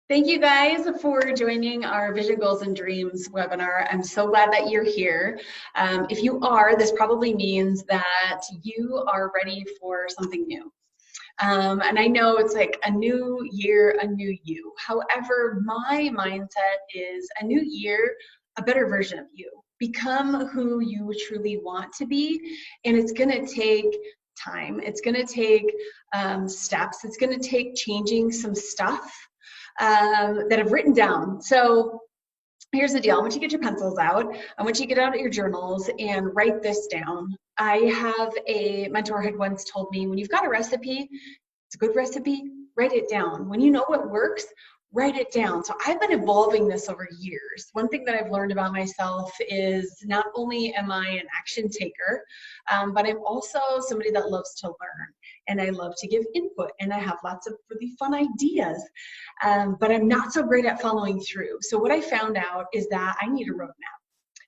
Thank you guys for joining our Vision Goals and Dreams webinar. I'm so glad that you're here. If you are, this probably means that you are ready for something new. And I know it's like a new year, a new you. However, my mindset is a new year, a better version of you. Become who you truly want to be. And it's going to take time. It's going to take steps. It's going to take changing some stuff that I've written down. So here's the deal. I want you to get your pencils out. I want you to get out your journals and write this down. I have a mentor had once told me, when you've got a recipe, it's a good recipe, write it down. When you know what works, write it down. So I've been evolving this over years. One thing that I've learned about myself is not only am I an action taker, but I'm also somebody that loves to learn, and I love to give input, and I have lots of really fun ideas, but I'm not so great at following through. So what I found out is that I need a roadmap.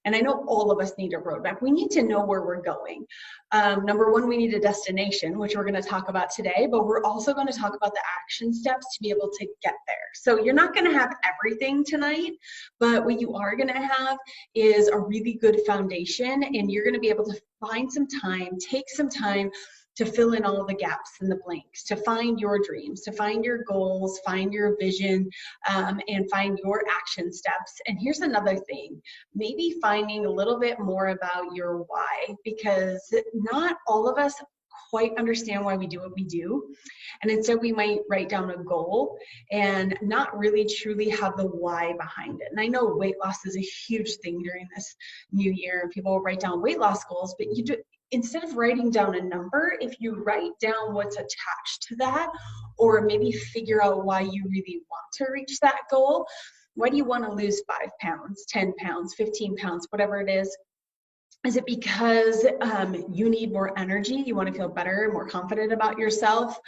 And I know all of us need a roadmap. We need to know where we're going. Number one, we need a destination, which we're going to talk about today, but we're also going to talk about the action steps to be able to get there. So you're not going to have everything tonight, but what you are going to have is a really good foundation, and you're going to be able to find some time, take some time to fill in all the gaps and the blanks, to find your dreams, to find your goals, find your vision, and find your action steps. And here's another thing, maybe finding a little bit more about your why, because not all of us quite understand why we do what we do. And instead we might write down a goal and not really truly have the why behind it. And I know weight loss is a huge thing during this new year. People will write down weight loss goals, but you do, instead of writing down a number, if you write down what's attached to that, or maybe figure out why you really want to reach that goal. Why do you want to lose 5 pounds, 10 pounds, 15 pounds, whatever it is? Is it because you need more energy? You want to feel better, more confident about yourself?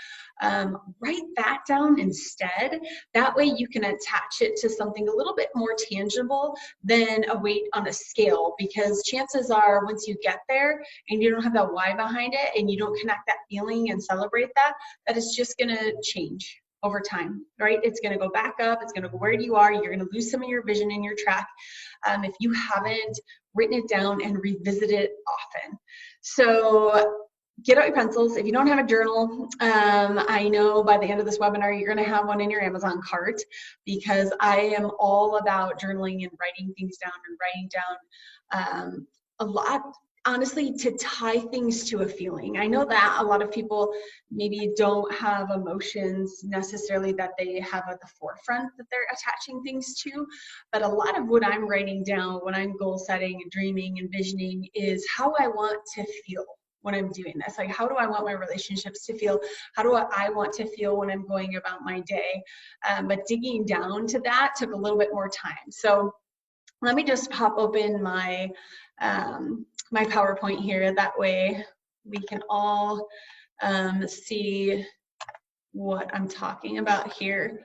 Write that down instead. That way you can attach it to something a little bit more tangible than a weight on a scale, because chances are once you get there and you don't have that why behind it and you don't connect that feeling and celebrate that, that it's just going to change over time, right? It's going to go back up. It's going to go where you are. You're going to lose some of your vision in your track if you haven't written it down and revisit it often. So get out your pencils. If you don't have a journal, I know by the end of this webinar, you're going to have one in your Amazon cart, because I am all about journaling and writing things down and writing down a lot, honestly, to tie things to a feeling. I know that a lot of people maybe don't have emotions necessarily that they have at the forefront that they're attaching things to, but a lot of what I'm writing down when I'm goal setting and dreaming and visioning is how I want to feel when I'm doing this. Like, how do I want my relationships to feel? How do I want to feel when I'm going about my day? But digging down to that took a little bit more time. So let me just pop open my my PowerPoint here. That way we can all see what I'm talking about here.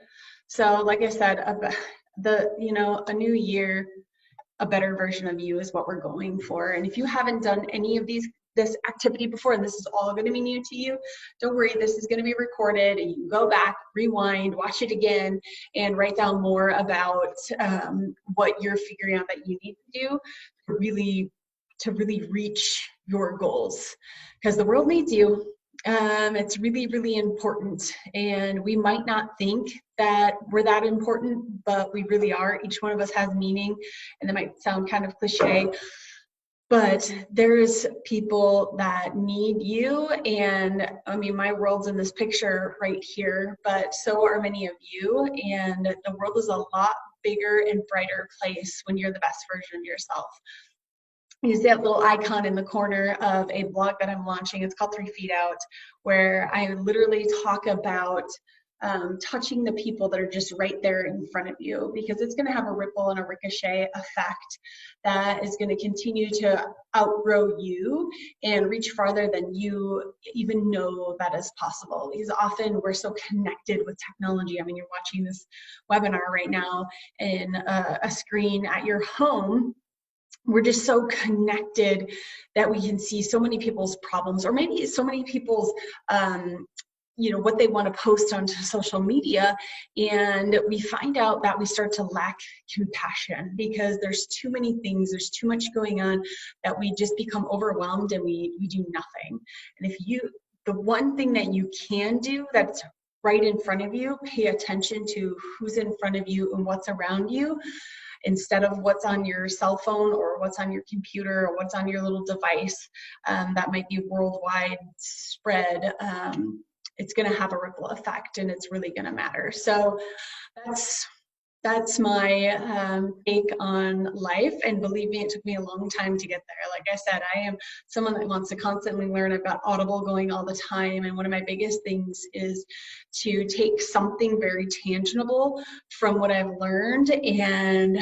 So like I said, a new year, a better version of you is what we're going for. And if you haven't done any of this activity before, and this is all going to be new to you, don't worry, this is going to be recorded, and you can go back, rewind, watch it again, and write down more about what you're figuring out that you need to do to really reach your goals, because the world needs you. It's really, really important, and we might not think that we're that important, but we really are. Each one of us has meaning, and that might sound kind of cliche, but there's people that need you. And I mean, my world's in this picture right here, but so are many of you, and the world is a lot bigger and brighter place when you're the best version of yourself. You see that little icon in the corner of a blog that I'm launching. It's called 3 Feet Out, where I literally talk about touching the people that are just right there in front of you, because it's going to have a ripple and a ricochet effect that is going to continue to outgrow you and reach farther than you even know that is possible. Because often we're so connected with technology. I mean, you're watching this webinar right now in a screen at your home. We're just so connected that we can see so many people's problems, or maybe so many people's what they want to post onto social media. And we find out that we start to lack compassion because there's too many things, there's too much going on, that we just become overwhelmed and we do nothing. And the one thing that you can do that's right in front of you, pay attention to who's in front of you and what's around you, instead of what's on your cell phone or what's on your computer or what's on your little device that might be worldwide spread. It's going to have a ripple effect, and it's really going to matter. So that's my take on life. And believe me, it took me a long time to get there. Like I said, I am someone that wants to constantly learn. I've got Audible going all the time. And one of my biggest things is to take something very tangible from what I've learned and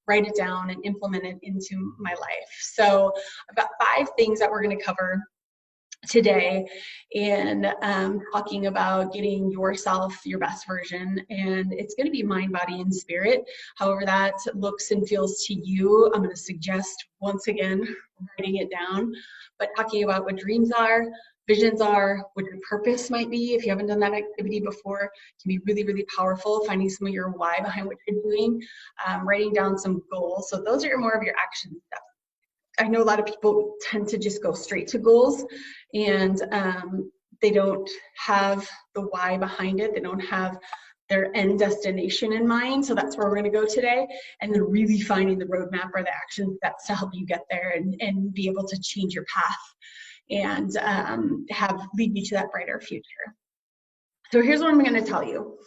write it down and implement it into my life. So I've got 5 things that we're going to cover today, and talking about getting yourself your best version. And it's going to be mind, body, and spirit. However that looks and feels to you, I'm going to suggest once again writing it down, but talking about what dreams are, visions are, what your purpose might be. If you haven't done that activity before, it can be really, really powerful. Finding some of your why behind what you're doing, writing down some goals. So those are more of your action steps. I know a lot of people tend to just go straight to goals, and they don't have the why behind it. They don't have their end destination in mind. So that's where we're going to go today. And then really finding the roadmap or the action steps to help you get there and be able to change your path and lead you to that brighter future. So here's what I'm going to tell you.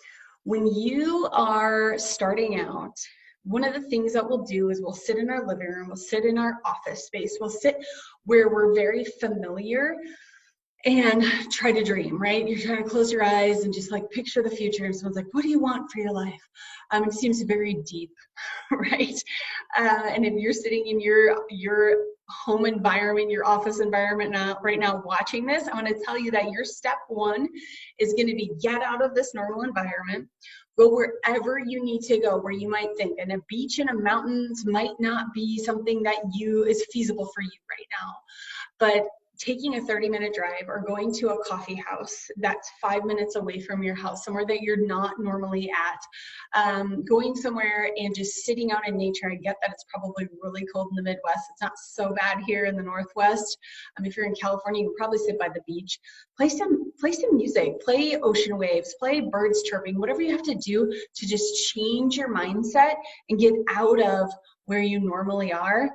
When you are starting out, one of the things that we'll do is we'll sit in our living room, we'll sit in our office space, we'll sit where we're very familiar and try to dream, right? You're trying to close your eyes and just like picture the future. And someone's like, what do you want for your life? It seems very deep, right? And if you're sitting in your home environment, your office environment right now watching this, I want to tell you that your step 1 is going to be get out of this normal environment. Go wherever you need to go, where you might think. And a beach and a mountains might not be something that is feasible for you right now. But taking a 30-minute drive or going to a coffee house that's 5 minutes away from your house, somewhere that you're not normally at, going somewhere and just sitting out in nature. I get that it's probably really cold in the Midwest. It's not so bad here in the Northwest. If you're in California, you can probably sit by the beach. Play some music, play ocean waves, play birds chirping, whatever you have to do to just change your mindset and get out of where you normally are,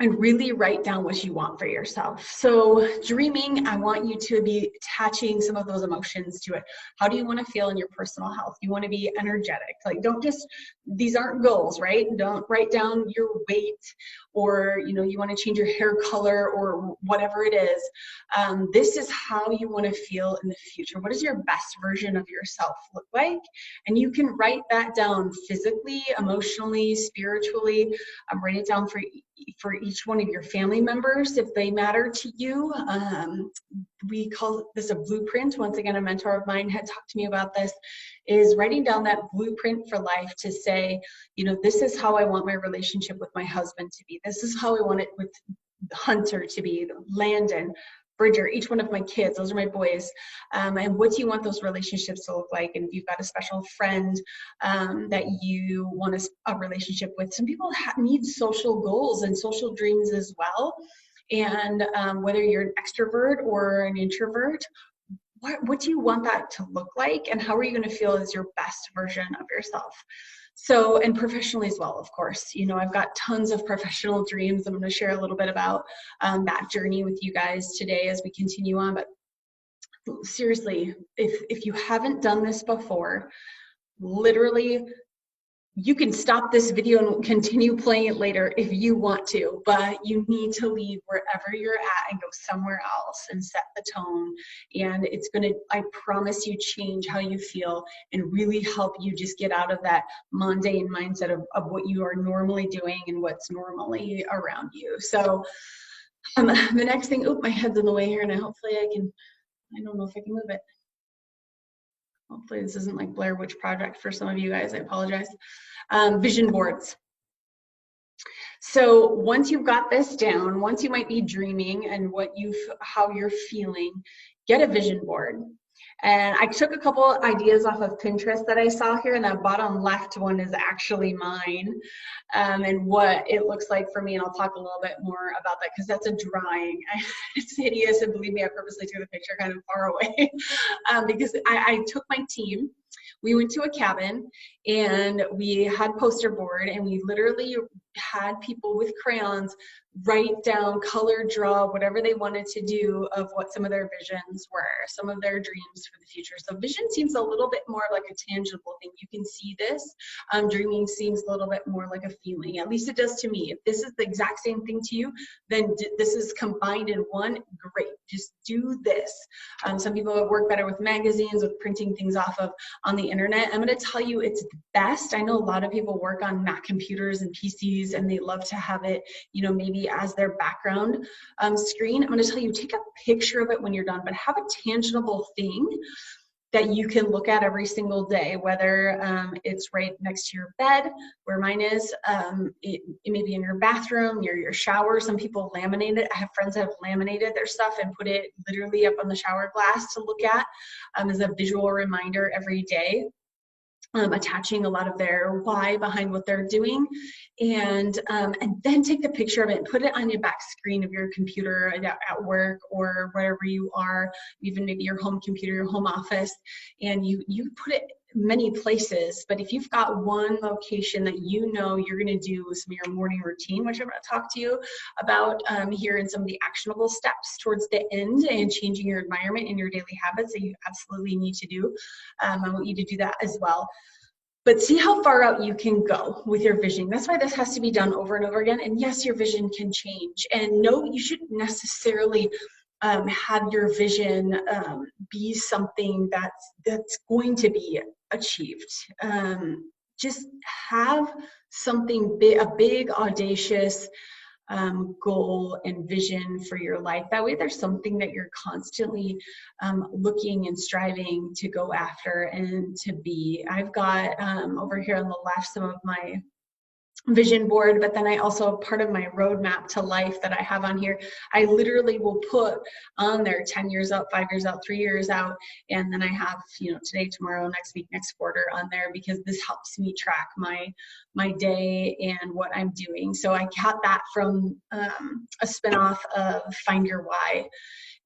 and really write down what you want for yourself. So dreaming, I want you to be attaching some of those emotions to it. How do you want to feel in your personal health? You want to be energetic. Like, don't just, these aren't goals, right? Don't write down your weight, or, you want to change your hair color or whatever it is. This is how you want to feel in the future. What does your best version of yourself look like? And you can write that down physically, emotionally, spiritually. Write it down for each one of your family members if they matter to you. We call this a blueprint. Once again, a mentor of mine had talked to me about this, is writing down that blueprint for life to say, this is how I want my relationship with my husband to be. This is how I want it with Hunter to be, Landon, Bridger, each one of my kids. Those are my boys. And what do you want those relationships to look like? And if you've got a special friend that you want a relationship with, some people need social goals and social dreams as well. And whether you're an extrovert or an introvert, what do you want that to look like? And how are you going to feel as your best version of yourself? So, and professionally as well, of course. I've got tons of professional dreams. I'm going to share a little bit about that journey with you guys today as we continue on. But seriously, if you haven't done this before, literally, you can stop this video and continue playing it later if you want to, but you need to leave wherever you're at and go somewhere else and set the tone. And it's going to, I promise you, change how you feel and really help you just get out of that mundane mindset of what you are normally doing and what's normally around you. So the next thing, my head's in the way here, and hopefully I don't know if I can move it. Hopefully this isn't like Blair Witch Project for some of you guys. I apologize. Vision boards. So once you've got this down, once you might be dreaming and how you're feeling, get a vision board. And I took a couple ideas off of Pinterest that I saw here, and that bottom left one is actually mine, and what it looks like for me. And I'll talk a little bit more about that because that's a drawing. It's hideous, and believe me, I purposely took the picture kind of far away because I took my team. We went to a cabin and we had poster board, and we literally had people with crayons write down, color, draw, whatever they wanted to do of what some of their visions were, some of their dreams for the future. So vision seems a little bit more like a tangible thing. You can see this. Dreaming seems a little bit more like a feeling. At least it does to me. If this is the exact same thing to you, then this is combined in one. Great. Just do this. Some people work better with magazines, with printing things off of on the internet. I'm going to tell you it's the best. I know a lot of people work on Mac computers and PCs, and they love to have it, you know, maybe as their background screen. I'm going to tell you, take a picture of it when you're done, but have a tangible thing that you can look at every single day, whether it's right next to your bed, where mine is, it may be in your bathroom, your shower. Some people laminate it. I have friends that have laminated their stuff and put it literally up on the shower glass to look at as a visual reminder every day. Attaching a lot of their why behind what they're doing, and then take the picture of it and put it on your back screen of your computer at work or wherever you are, even maybe your home computer, your home office, and you put it many places. But if you've got one location that you know you're going to do some of your morning routine, which I'm going to talk to you about here, in some of the actionable steps towards the end and changing your environment and your daily habits that you absolutely need to do. I want you to do that as well. But see how far out you can go with your vision. That's why this has to be done over and over again. And yes, your vision can change. And no, you shouldn't necessarily have your vision be something that's going to be achieved. Just have something big, a big, audacious goal and vision for your life. That way there's something that you're constantly looking and striving to go after and to be. I've got over here on the left some of my vision board, but then I also, part of my roadmap to life that I have on here, I literally will put on there 10 years out, 5 years out, 3 years out, and then I have, you know, today, tomorrow, next week, next quarter on there, because this helps me track my day and what I'm doing. So I got that from a spinoff of Find Your Why.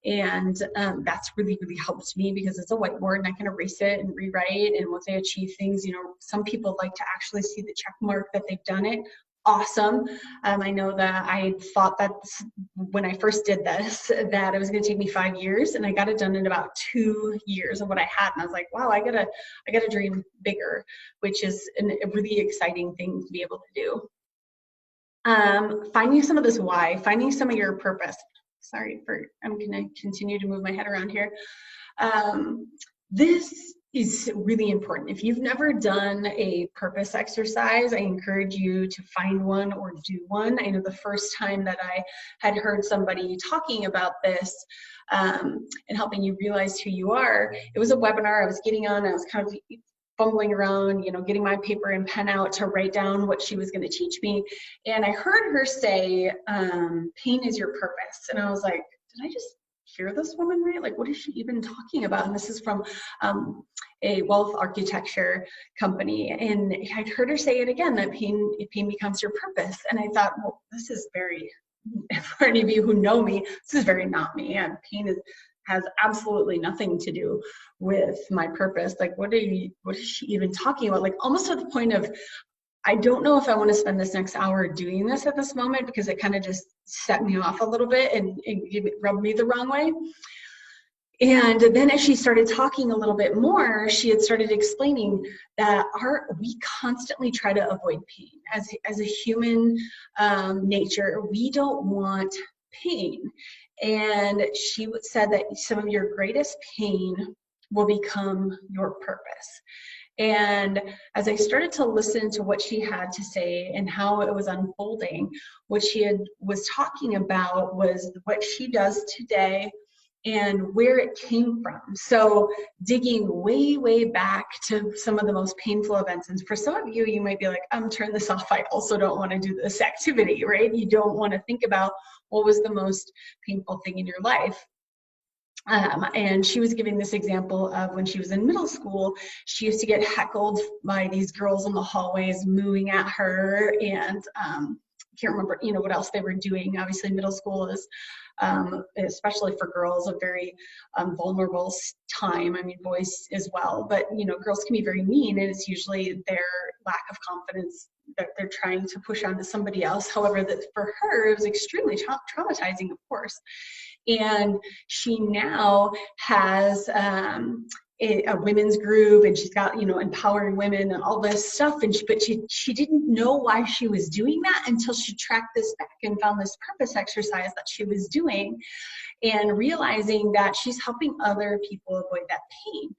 And that's really, really helped me because it's a whiteboard and I can erase it and rewrite. And once I achieve things, you know, some people like to actually see the check mark that they've done it. Awesome. I know that I thought that when I first did this, that it was going to take me 5 years, and I got it done in about 2 years of what I had. And I was like, wow, I gotta dream bigger, which is a really exciting thing to be able to do. Finding some of this why, finding some of your purpose. I'm going to continue to move my head around here. This is really important. If you've never done a purpose exercise, I encourage you to find one or do one. I know the first time that I had heard somebody talking about this and helping you realize who you are, it was a webinar I was getting on. I was kind of fumbling around, you know, getting my paper and pen out to write down what she was going to teach me. And I heard her say, pain is your purpose. And I was like, did I just hear this woman right? Like, what is she even talking about? And this is from a wealth architecture company. And I'd heard her say it again, that pain becomes your purpose. And I thought, well, this is very, for any of you who know me, this is very not me. And pain has absolutely nothing to do with my purpose. Like, what is she even talking about? Like, almost to the point of, I don't know if I want to spend this next hour doing this at this moment, because it kind of just set me off a little bit and rubbed me the wrong way. And then as she started talking a little bit more, she had started explaining that we constantly try to avoid pain. As a human nature, we don't want pain. And she said that some of your greatest pain will become your purpose. And as I started to listen to what she had to say and how it was unfolding, what she was talking about was what she does today and where it came from. So digging way, way back to some of the most painful events. And for some of you, you might be like, turn this off. I also don't want to do this activity, right? You don't want to think about what was the most painful thing in your life. And she was giving this example of when she was in middle school, she used to get heckled by these girls in the hallways mooing at her, and can't remember, what else they were doing. Obviously, middle school is, especially for girls, a very vulnerable time. I mean, boys as well, but girls can be very mean, and it's usually their lack of confidence that they're trying to push onto somebody else. However, that for her, it was extremely traumatizing, of course. And she now has a women's group, and she's got, empowering women and all this stuff. And but she didn't know why she was doing that until she tracked this back and found this purpose exercise that she was doing, and realizing that she's helping other people avoid that pain.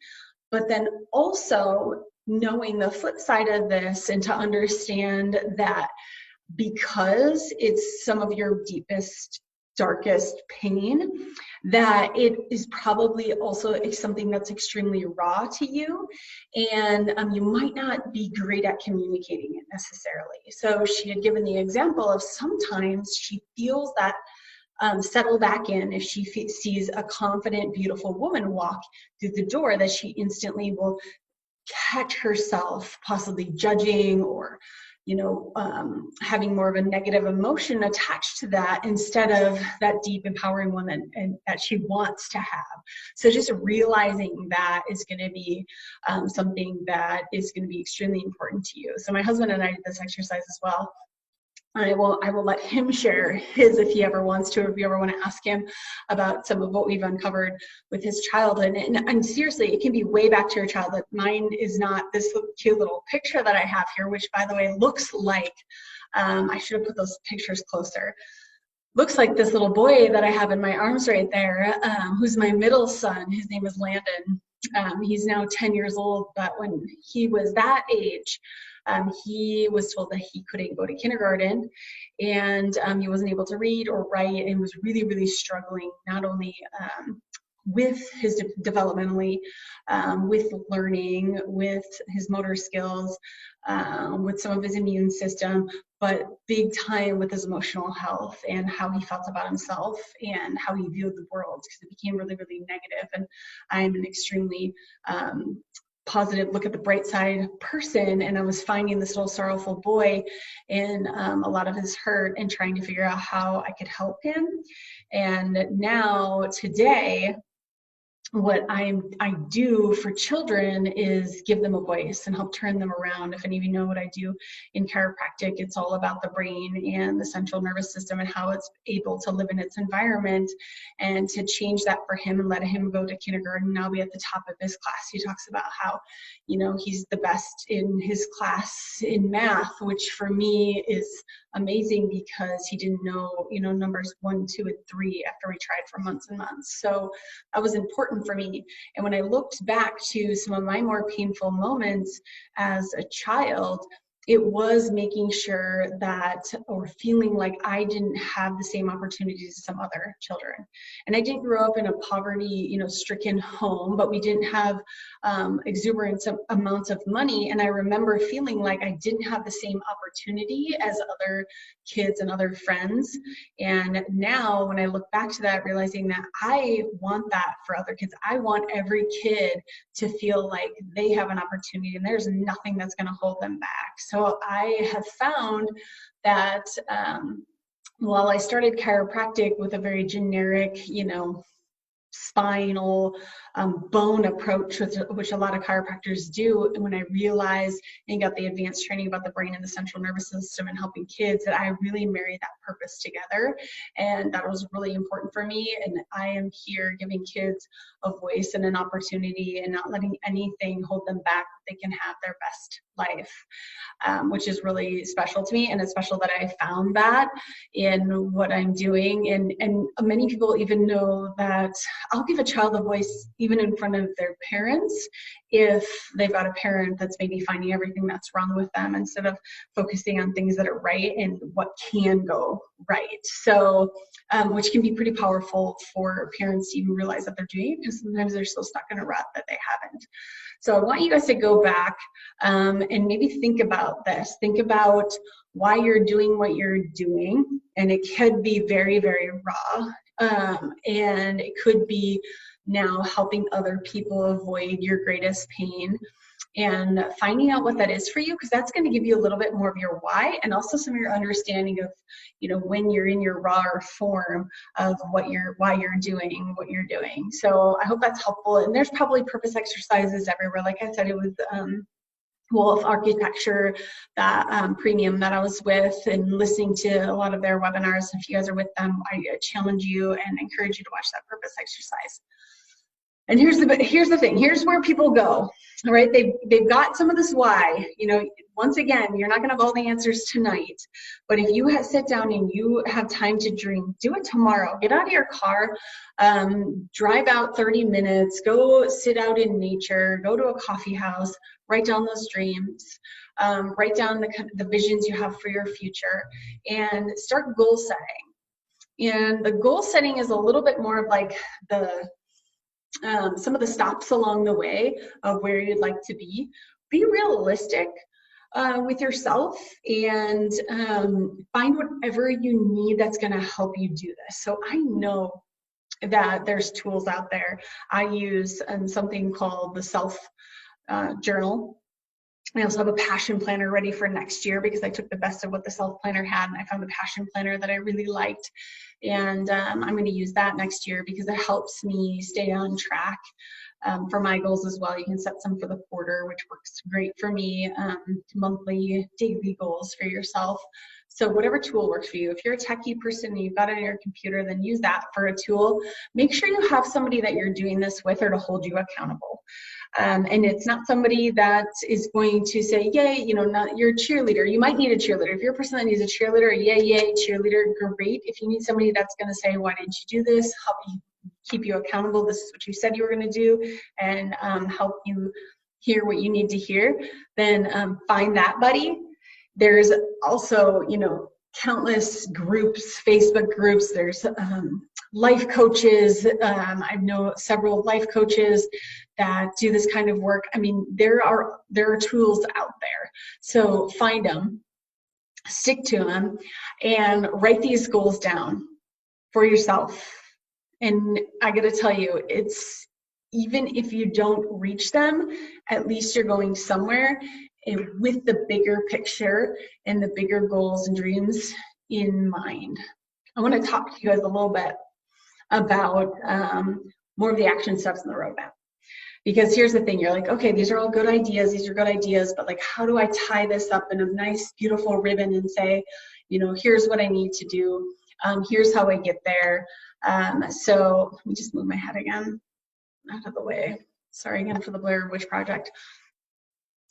But then also knowing the flip side of this, and to understand that because it's some of your deepest, darkest pain, that it is probably also something that's extremely raw to you, and you might not be great at communicating it necessarily. So she had given the example of sometimes she feels that settle back in if she sees a confident, beautiful woman walk through the door, that she instantly will catch herself possibly judging, or having more of a negative emotion attached to that, instead of that deep, empowering one that she wants to have. So just realizing that is going to be something that is going to be extremely important to you. So my husband and I did this exercise as well. I will let him share his if he ever wants to, or if you ever want to ask him about some of what we've uncovered with his childhood. And seriously, it can be way back to your childhood. Mine is not this cute little picture that I have here, which, by the way, looks like, I should have put those pictures closer. Looks like this little boy that I have in my arms right there, who's my middle son. His name is Landon. He's now 10 years old, but when he was that age, he was told that he couldn't go to kindergarten, and he wasn't able to read or write, and was really, really struggling, not only with his developmentally, with learning, with his motor skills, with some of his immune system, but big time with his emotional health and how he felt about himself and how he viewed the world, because it became really, really negative. And I'm an extremely positive, look at the bright side person, and I was finding this little sorrowful boy in a lot of his hurt, and trying to figure out how I could help him. And now today, what I do for children is give them a voice and help turn them around. If any of you know what I do in chiropractic, it's all about the brain and the central nervous system and how it's able to live in its environment, and to change that for him and let him go to kindergarten and now be at the top of his class. He talks about how, he's the best in his class in math, which for me is amazing, because he didn't know, numbers 1, 2, and 3 after we tried for months and months. So that was important for me. And when I looked back to some of my more painful moments as a child, it was making sure that, or feeling like I didn't have the same opportunities as some other children. And I didn't grow up in a poverty, stricken home, but we didn't have exuberant amounts of money. And I remember feeling like I didn't have the same opportunity as other kids and other friends. And now when I look back to that, realizing that I want that for other kids, I want every kid to feel like they have an opportunity, and there's nothing that's going to hold them back. So I have found that while I started chiropractic with a very generic, spinal bone approach, which a lot of chiropractors do, and when I realized and got the advanced training about the brain and the central nervous system and helping kids, that I really married that purpose together, and that was really important for me. And I am here giving kids a voice and an opportunity, and not letting anything hold them back. They can have their best life, which is really special to me. And it's special that I found that in what I'm doing. And many people even know that I'll give a child a voice even in front of their parents if they've got a parent that's maybe finding everything that's wrong with them, instead of focusing on things that are right and what can go right. So, which can be pretty powerful for parents to even realize that they're doing it, because sometimes they're so stuck in a rut that they haven't. So I want you guys to go back and maybe think about this. Think about why you're doing what you're doing. And it could be very, very raw. And it could be now helping other people avoid your greatest pain, and finding out what that is for you, because that's going to give you a little bit more of your why, and also some of your understanding of, you know, when you're in your raw form of why you're doing what you're doing. So I hope that's helpful. And there's probably purpose exercises everywhere. Like I said, it was Wolf Architecture, that premium that I was with, and listening to a lot of their webinars. If you guys are with them, I challenge you and encourage you to watch that purpose exercise. And here's the thing. Here's where people go. All right, they've got some of this why. You know, once again, you're not going to have all the answers tonight, but if you sit down and you have time to dream, do it tomorrow. Get out of your car, drive out 30 minutes, go sit out in nature, go to a coffee house, write down those dreams, write down the visions you have for your future, and start goal setting. And the goal setting is a little bit more of like some of the stops along the way of where you'd like to be. Be realistic with yourself, and find whatever you need that's going to help you do this. So I know that there's tools out there. I use something called the self journal. I also have a passion planner ready for next year, because I took the best of what the self planner had and I found a passion planner that I really liked. And I'm going to use that next year because it helps me stay on track for my goals as well. You can set some for the quarter, which works great for me, monthly, daily goals for yourself. So whatever tool works for you. If you're a techie person and you've got it on your computer, then use that for a tool. Make sure you have somebody that you're doing this with, or to hold you accountable. And it's not somebody that is going to say, yay, you know, not your cheerleader. You might need a cheerleader. If you're a person that needs a cheerleader, yay, cheerleader, great. If you need somebody that's going to say, why didn't you do this? Help you, keep you accountable. This is what you said you were going to do, and help you hear what you need to hear, then find that buddy. There's also, you know, countless groups, Facebook groups. There's life coaches. I know several life coaches that do this kind of work. I mean, there are tools out there. So find them, stick to them, and write these goals down for yourself. And I got to tell you, it's, even if you don't reach them, at least you're going somewhere, and with the bigger picture and the bigger goals and dreams in mind. I want to talk to you guys a little bit about more of the action steps in the roadmap. Because here's the thing, you're like, okay, these are all good ideas, but like, how do I tie this up in a nice, beautiful ribbon and say, you know, here's what I need to do, here's how I get there. So let me just move my head again out of the way. Sorry again for the Blair Witch Project.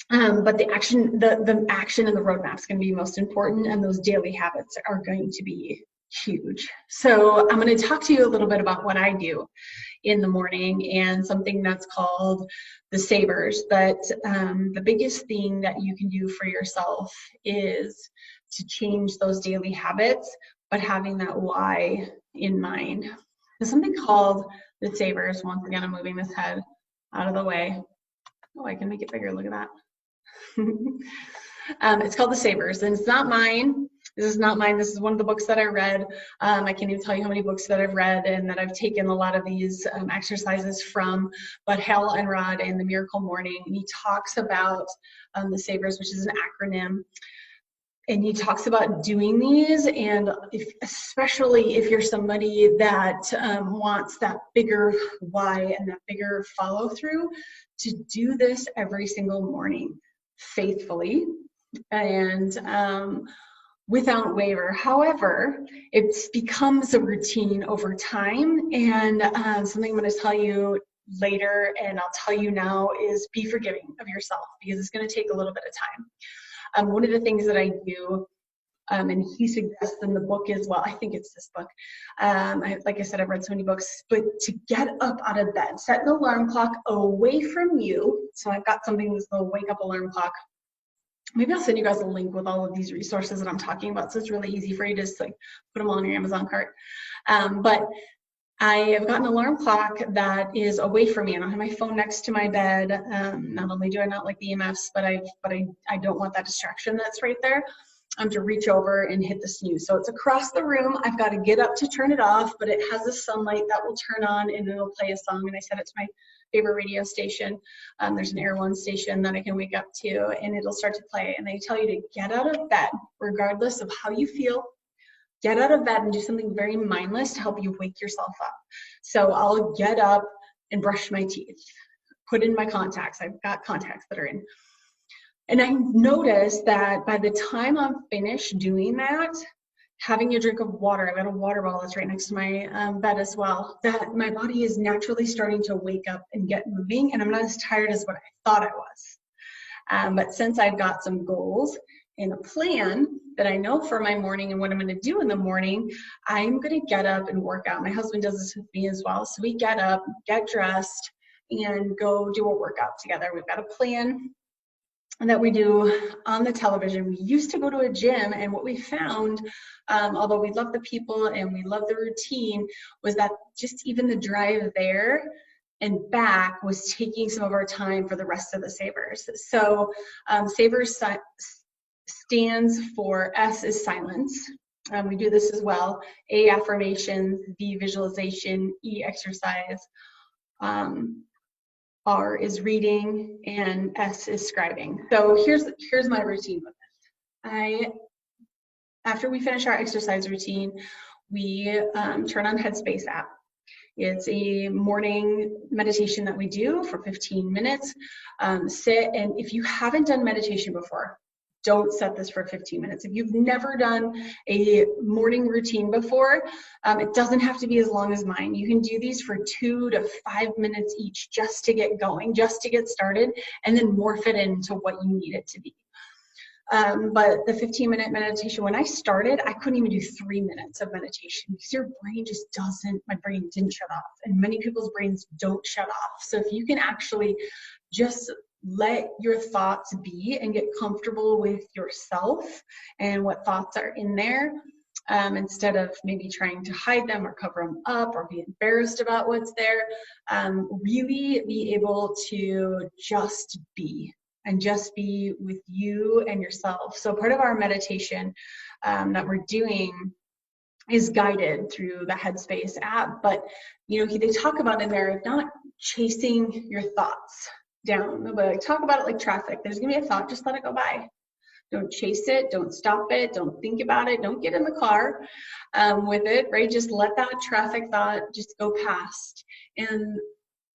But the action and the roadmap is going to be most important, and those daily habits are going to be huge. So I'm going to talk to you a little bit about what I do in the morning, and something that's called the Sabres. But the biggest thing that you can do for yourself is to change those daily habits, but having that why in mind. There's something called the Sabres. Once again, I'm moving this head out of the way. Oh, I can make it bigger. Look at that. It's called the Sabres, and it's not mine. This is not mine. This is one of the books that I read. I can't even tell you how many books that I've read and that I've taken a lot of these exercises from, but Hal Elrod in The Miracle Morning, and he talks about the Sabres, which is an acronym. And he talks about doing these, and especially if you're somebody that wants that bigger why and that bigger follow through, to do this every single morning faithfully and without waver. However, it becomes a routine over time, and something I'm going to tell you later, and I'll tell you now, is be forgiving of yourself, because it's going to take a little bit of time. One of the things that I do, and he suggests in the book as well, I think it's this book, like I said, I've read so many books, but to get up out of bed, set an alarm clock away from you. So I've got something that's a wake up alarm clock. Maybe I'll send you guys a link with all of these resources that I'm talking about, so it's really easy for you to just like put them all on your Amazon cart. But I have got an alarm clock that is away from me. I don't have my phone next to my bed. Not only do I not like the EMFs, but I don't want that distraction that's right there. to reach over and hit the snooze. So it's across the room. I've got to get up to turn it off, but it has a sunlight that will turn on and it'll play a song. And I set it to my favorite radio station. There's an Air One station that I can wake up to, and it'll start to play. And they tell you to get out of bed, regardless of how you feel. Get out of bed and do something very mindless to help you wake yourself up. So I'll get up and brush my teeth, put in my contacts. I've got contacts that are in. And I noticed that by the time I'm finished doing that, having a drink of water, I've got a water bottle that's right next to my bed as well, that my body is naturally starting to wake up and get moving, and I'm not as tired as what I thought I was. But since I've got some goals and a plan that I know for my morning and what I'm going to do in the morning, I'm going to get up and work out. My husband does this with me as well. So we get up, get dressed, and go do a workout together. We've got a plan that we do on the television. We used to go to a gym, and what we found, although we love the people and we love the routine, was that just even the drive there and back was taking some of our time for the rest of the Sabres. So Sabres stands for S is silence. We do this as well. A, affirmations, V, visualization, E, exercise. R is reading, and S is scribing. So here's my routine with it. After we finish our exercise routine, we turn on Headspace app. It's a morning meditation that we do for 15 minutes. Sit, and if you haven't done meditation before, don't set this for 15 minutes. If you've never done a morning routine before, it doesn't have to be as long as mine. You can do these for 2 to 5 minutes each just to get going, just to get started, and then morph it into what you need it to be. But the 15-minute meditation, when I started, I couldn't even do 3 minutes of meditation because your brain just doesn't, my brain didn't shut off. And many people's brains don't shut off. So if you can actually just let your thoughts be and get comfortable with yourself and what thoughts are in there, instead of maybe trying to hide them or cover them up or be embarrassed about what's there, really be able to just be and just be with you and yourself. So part of our meditation that we're doing is guided through the Headspace app, but they talk about in there not chasing your thoughts down, but talk about it like traffic. There's gonna be a thought, just let it go by. Don't chase it, don't stop it, don't think about it, don't get in the car with it, right? Just let that traffic thought just go past. And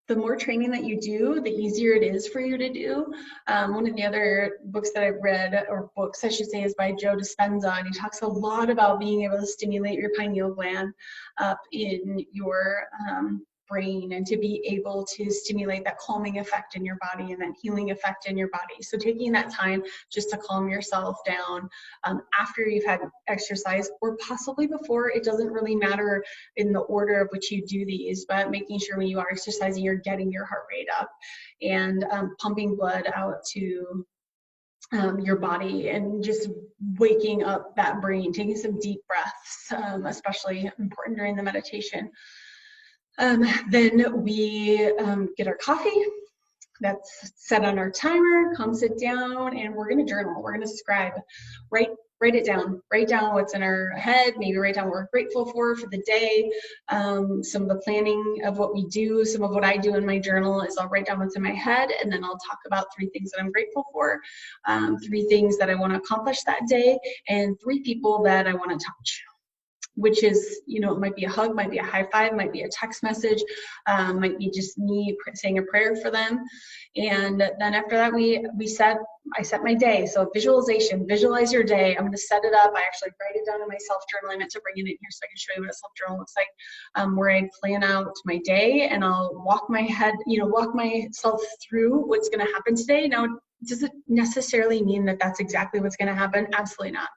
the more training that you do, the easier it is for you to do. One of the other books that I've read, or books I should say, is by Joe Dispenza, and he talks a lot about being able to stimulate your pineal gland up in your brain, and to be able to stimulate that calming effect in your body and that healing effect in your body. So taking that time just to calm yourself down after you've had exercise, or possibly before, it doesn't really matter in the order of which you do these, but making sure when you are exercising, you're getting your heart rate up and pumping blood out to your body, and just waking up that brain, taking some deep breaths, especially important during the meditation. Then we get our coffee that's set on our timer, come sit down, and we're going to journal. We're going to scribe, write it down, write down what's in our head, maybe write down what we're grateful for the day, some of the planning of what we do. Some of what I do in my journal is I'll write down what's in my head, and then I'll talk about 3 things that I'm grateful for, 3 things that I want to accomplish that day, and 3 people that I want to touch. Which is, it might be a hug, might be a high five, might be a text message, might be just me saying a prayer for them. And then after that, I set my day. So visualization, visualize your day. I'm going to set it up. I actually write it down in my self-journal. I meant to bring it in here so I can show you what a self-journal looks like, where I plan out my day, and I'll walk myself through what's going to happen today. Now, does it necessarily mean that that's exactly what's going to happen? Absolutely not.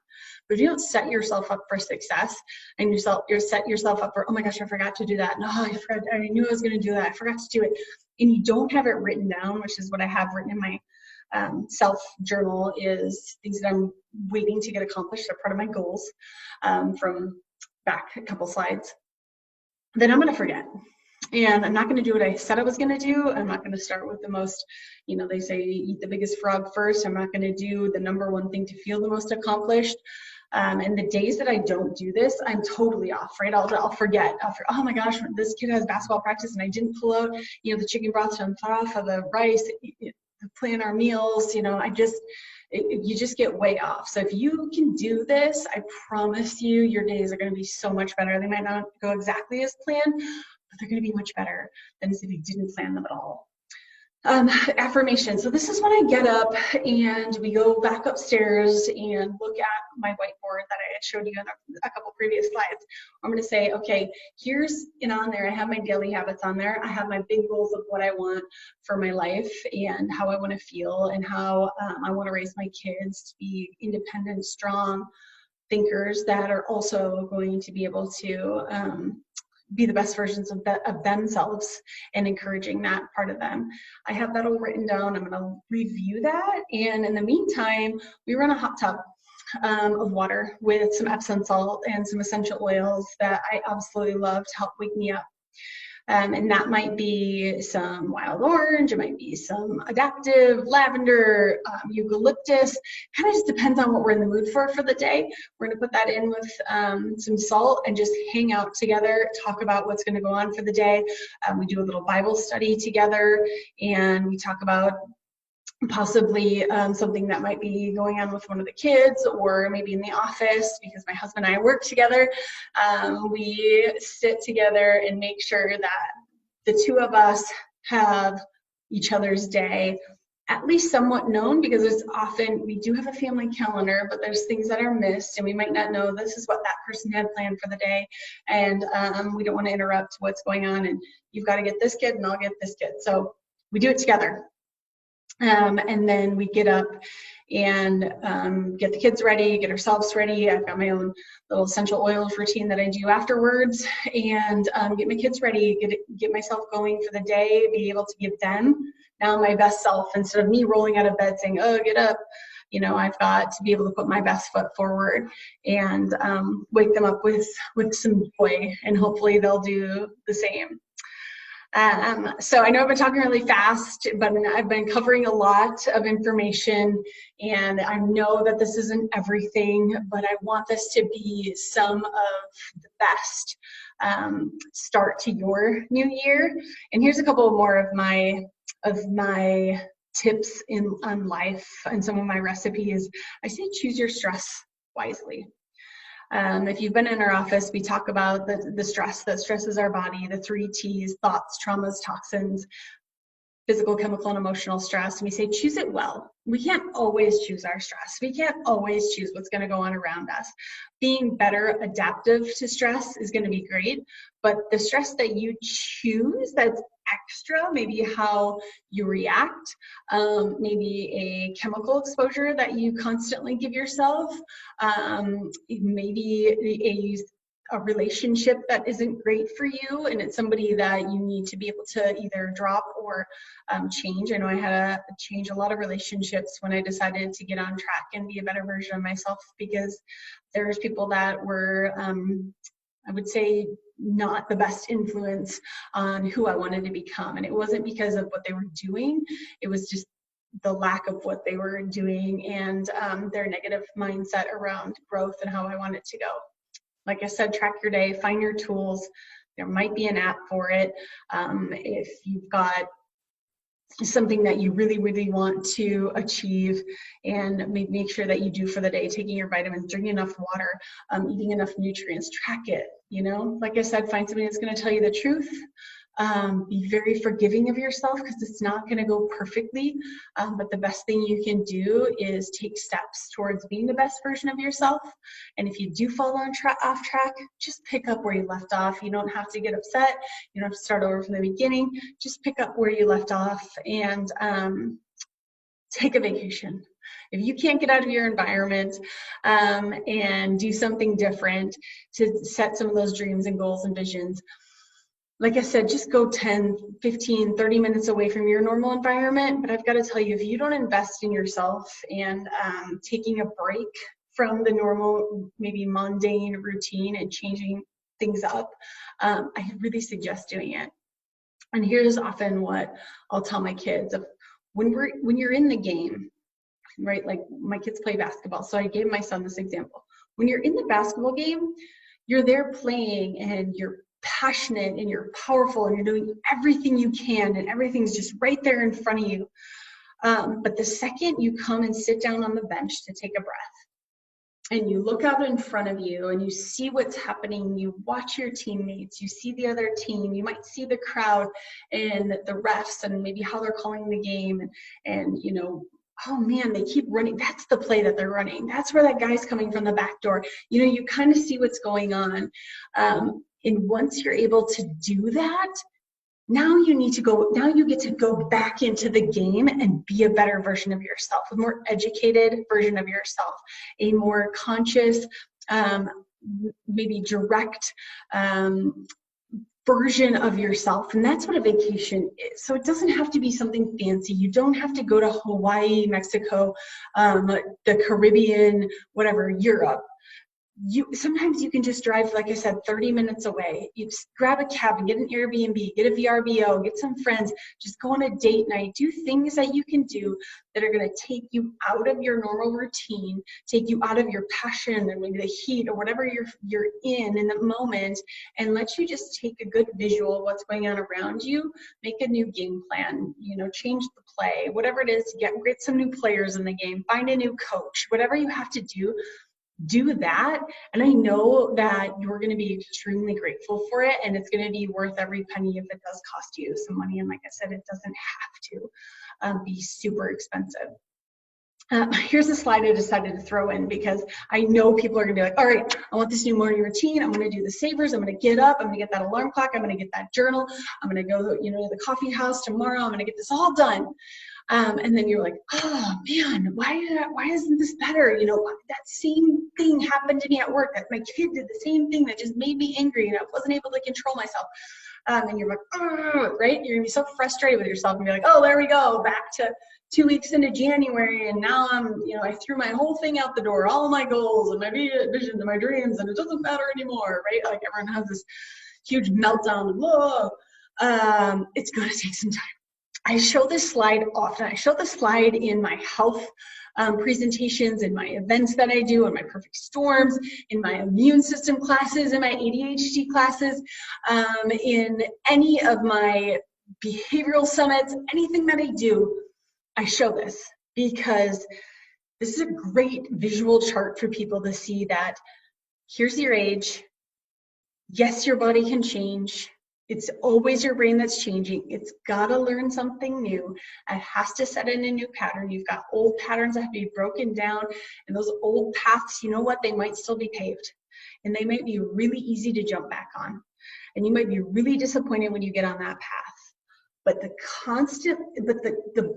But if you don't set yourself up for success, and you set yourself up for, oh my gosh, I forgot to do that. No, I knew I was going to do that. I forgot to do it. And you don't have it written down, which is what I have written in my self-journal, is things that I'm waiting to get accomplished. They're part of my goals from back a couple slides. Then I'm going to forget. And I'm not going to do what I said I was going to do. I'm not going to start with the most, they say eat the biggest frog first. I'm not going to do the number one thing to feel the most accomplished. And the days that I don't do this, I'm totally off, right? I'll forget. Oh my gosh, this kid has basketball practice and I didn't pull out, the chicken broth to thaw off of the rice, plan our meals, you just get way off. So if you can do this, I promise you, your days are going to be so much better. They might not go exactly as planned, but they're going to be much better than if you didn't plan them at all. Affirmation. So this is when I get up and we go back upstairs and look at my whiteboard that I had showed you in a couple previous slides. I'm going to say, okay, and on there, I have my daily habits on there. I have my big goals of what I want for my life and how I want to feel and how I want to raise my kids to be independent, strong thinkers that are also going to be able to be the best versions of themselves and encouraging that part of them. I have that all written down. I'm going to review that. And in the meantime, we run a hot tub of water with some Epsom salt and some essential oils that I absolutely love to help wake me up. And that might be some wild orange, it might be some adaptive, lavender, eucalyptus. Kind of just depends on what we're in the mood for the day. We're going to put that in with some salt and just hang out together, talk about what's going to go on for the day. We do a little Bible study together, and we talk about possibly something that might be going on with one of the kids, or maybe in the office, because my husband and I work together. We sit together and make sure that the two of us have each other's day at least somewhat known, because it's often, we do have a family calendar, but there's things that are missed and we might not know this is what that person had planned for the day. And we don't want to interrupt what's going on, and you've got to get this kid and I'll get this kid. So we do it together. And then we get up and get the kids ready, get ourselves ready. I've got my own little essential oils routine that I do afterwards, and get my kids ready, get myself going for the day, be able to give them now my best self instead of me rolling out of bed saying, oh, get up. I've got to be able to put my best foot forward and wake them up with some joy, and hopefully they'll do the same. So I know I've been talking really fast, but I've been covering a lot of information, and I know that this isn't everything, but I want this to be some of the best start to your new year. And here's a couple more of my tips on life and some of my recipes. I say choose your stress wisely. If you've been in our office, we talk about the stress that stresses our body, the 3 T's: thoughts, traumas, toxins, physical, chemical, and emotional stress. And we say choose it well. We can't always choose our stress. We can't always choose what's going to go on around us. Being better adaptive to stress is going to be great, but the stress that you choose that's extra, maybe how you react, maybe a chemical exposure that you constantly give yourself, maybe a relationship that isn't great for you, and it's somebody that you need to be able to either drop or change. I know I had to change a lot of relationships when I decided to get on track and be a better version of myself, because there's people that were, I would say, not the best influence on who I wanted to become. And it wasn't because of what they were doing, it was just the lack of what they were doing and their negative mindset around growth and how I want it to go. Like I said, track your day, find your tools. There might be an app for it. If you've got something that you really, really want to achieve, and make sure that you do for the day, taking your vitamins, drinking enough water, eating enough nutrients, track it. Like I said, find somebody that's going to tell you the truth. Be very forgiving of yourself, because it's not going to go perfectly, but the best thing you can do is take steps towards being the best version of yourself. And if you do fall off track, just pick up where you left off. You don't have to get upset. You don't have to start over from the beginning. Just pick up where you left off and take a vacation. If you can't get out of your environment and do something different to set some of those dreams and goals and visions, like I said, just go 10, 15, 30 minutes away from your normal environment. But I've got to tell you, if you don't invest in yourself and taking a break from the normal, maybe mundane routine and changing things up, I really suggest doing it. And here's often what I'll tell my kids: when you're in the game, right? Like my kids play basketball, so I gave my son this example. When you're in the basketball game, you're there playing and you're passionate and you're powerful and you're doing everything you can and everything's just right there in front of you. But the second you come and sit down on the bench to take a breath, and you look out in front of you and you see what's happening, you watch your teammates, you see the other team, you might see the crowd and the refs and maybe how they're calling the game, and you know, oh man, they keep running. That's the play that they're running. That's where that guy's coming from the back door. You know, you kind of see what's going on. And once you're able to do that, now you get to go back into the game and be a better version of yourself, a more educated version of yourself, a more conscious, maybe direct version of yourself. And that's what a vacation is. So it doesn't have to be something fancy. You don't have to go to Hawaii, Mexico, the Caribbean, whatever, Europe. Sometimes you can just drive, like I said, 30 minutes away. You just grab a cab and get an Airbnb, get a VRBO, get some friends, just go on a date night, do things that you can do that are going to take you out of your normal routine, take you out of your passion and maybe the heat or whatever you're in the moment, and let you just take a good visual of what's going on around you, make a new game plan, you know, change the play, whatever it is, get some new players in the game, find a new coach, whatever you have to do that, and I know that you're going to be extremely grateful for it, and it's going to be worth every penny if it does cost you some money. And like I said, it doesn't have to be super expensive. Here's a slide I decided to throw in because I know people are going to be like, all right, I want this new morning routine. I'm going to do the Sabres. I'm going to get up. I'm going to get that alarm clock. I'm going to get that journal. I'm going to go, you know, to the coffee house tomorrow. I'm going to get this all done. And then you're like, oh man, why isn't this better? You know, that same thing happened to me at work. That my kid did the same thing that just made me angry, and I wasn't able to control myself. And you're like, oh, right? You're gonna be so frustrated with yourself, and you're like, oh, there we go, back to 2 weeks into January, and now I threw my whole thing out the door, all my goals and my visions and my dreams, and it doesn't matter anymore, right? Like everyone has this huge meltdown. And, whoa, it's gonna take some time. I show this slide often. I show this slide in my health presentations, in my events that I do, in my perfect storms, in my immune system classes, in my ADHD classes, in any of my behavioral summits, anything that I do, I show this because this is a great visual chart for people to see that here's your age. Yes, your body can change. It's always your brain that's changing. It's got to learn something new. It has to set in a new pattern. You've got old patterns that have to be broken down. And those old paths, you know what? They might still be paved. And they might be really easy to jump back on. And you might be really disappointed when you get on that path. But the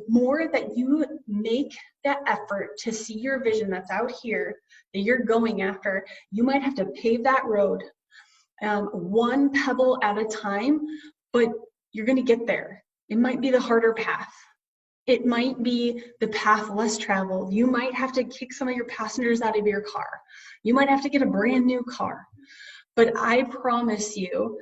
more that you make that effort to see your vision that's out here, that you're going after, you might have to pave that road. One pebble at a time, but you're going to get there. It might be the harder path. It might be the path less traveled. You might have to kick some of your passengers out of your car. You might have to get a brand new car. But I promise you,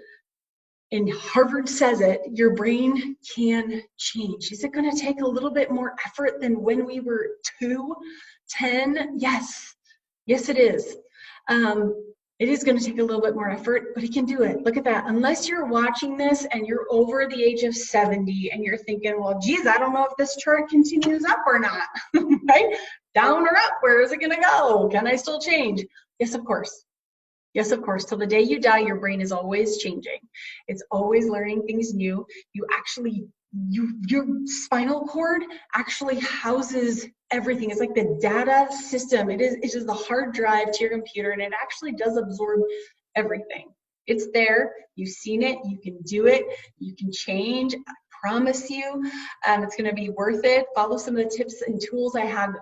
and Harvard says it, your brain can change. Is it going to take a little bit more effort than when we were 2, 10? Yes. Yes, it is. It is going to take a little bit more effort, but it can do it. Look at that. Unless you're watching this and you're over the age of 70 and you're thinking, well, geez, I don't know if this chart continues up or not, right? Down or up, where is it going to go? Can I still change? Yes, of course. Yes, of course. Till the day you die, your brain is always changing. It's always learning things new. Your spinal cord actually houses everything. It's like the data system. It's just the hard drive to your computer, and it actually does absorb everything. It's there. You've seen it. You can do it. You can change. I promise you. It's going to be worth it. Follow some of the tips and tools I had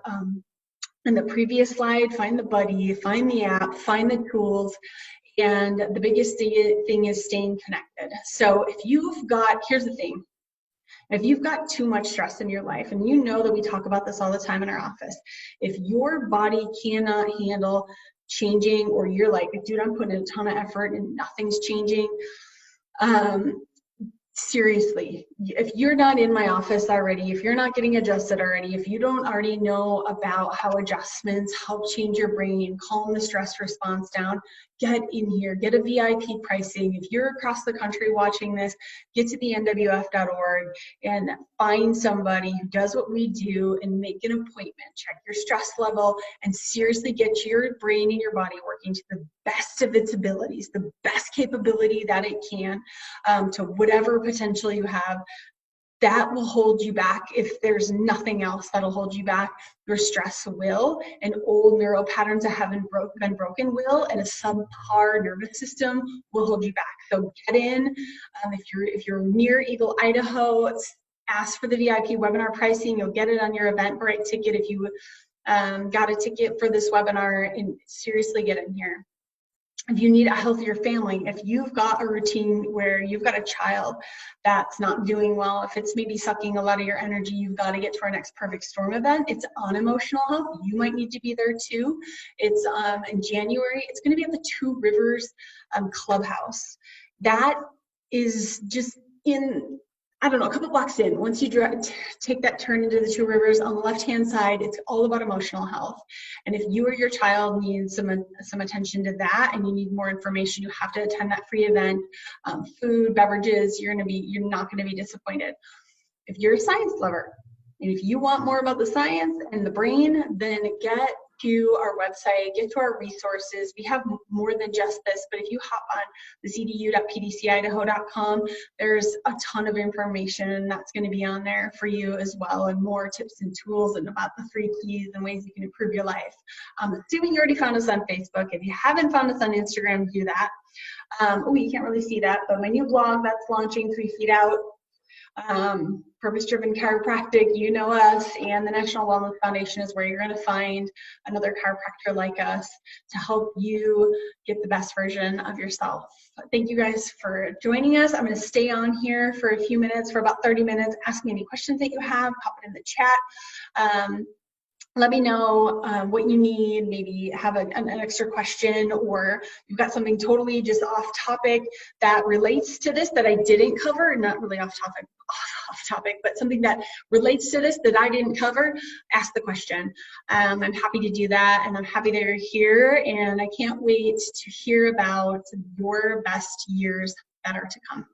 in the previous slide. Find the buddy, find the app, find the tools. And the biggest thing is staying connected. So here's the thing. If you've got too much stress in your life, and you know that we talk about this all the time in our office, if your body cannot handle changing, or you're like, dude, I'm putting a ton of effort and nothing's changing, seriously, if you're not in my office already, if you're not getting adjusted already, if you don't already know about how adjustments help change your brain, calm the stress response down, get in here, get a VIP pricing. If you're across the country watching this, get to the nwf.org and find somebody who does what we do and make an appointment, check your stress level, and seriously get your brain and your body working to the best of its abilities, the best capability that it can, to whatever potential you have. That will hold you back. If there's nothing else that'll hold you back, your stress will, and old neural patterns that haven't been broken will, and a subpar nervous system will hold you back. So get in. If you're near Eagle, Idaho, ask for the VIP webinar pricing. You'll get it on your Eventbrite ticket if you got a ticket for this webinar, and seriously get in here. If you need a healthier family, if you've got a routine where you've got a child that's not doing well, if it's maybe sucking a lot of your energy, you've got to get to our next Perfect Storm event. It's on emotional health. You might need to be there too. It's in January. It's going to be at the Two Rivers Clubhouse. That is just in, I don't know, a couple blocks in. Once you take that turn into the Two Rivers, on the left-hand side, it's all about emotional health. And if you or your child needs some attention to that, and you need more information, you have to attend that free event. Food, beverages, you're not going to be disappointed. If you're a science lover, and if you want more about the science and the brain, then get to our website, get to our resources. We have more than just this, but if you hop on the cdu.pdcidaho.com, there's a ton of information that's going to be on there for you as well, and more tips and tools and about the 3 keys and ways you can improve your life. Assuming you already found us on Facebook. If you haven't found us on Instagram, do that. You can't really see that, but my new blog that's launching, 3 Feet Out. Purpose-driven chiropractic, you know us, and the National Wellness Foundation is where you're going to find another chiropractor like us to help you get the best version of yourself. Thank you guys for joining us. I'm going to stay on here for a few minutes, for about 30 minutes. Ask me any questions that you have, pop it in the chat. Let me know what you need, maybe have an extra question, or you've got something totally just off topic that relates to this that I didn't cover, not really off topic, but something that relates to this that I didn't cover, ask the question. I'm happy to do that, and I'm happy that you're here, and I can't wait to hear about your best years that are to come.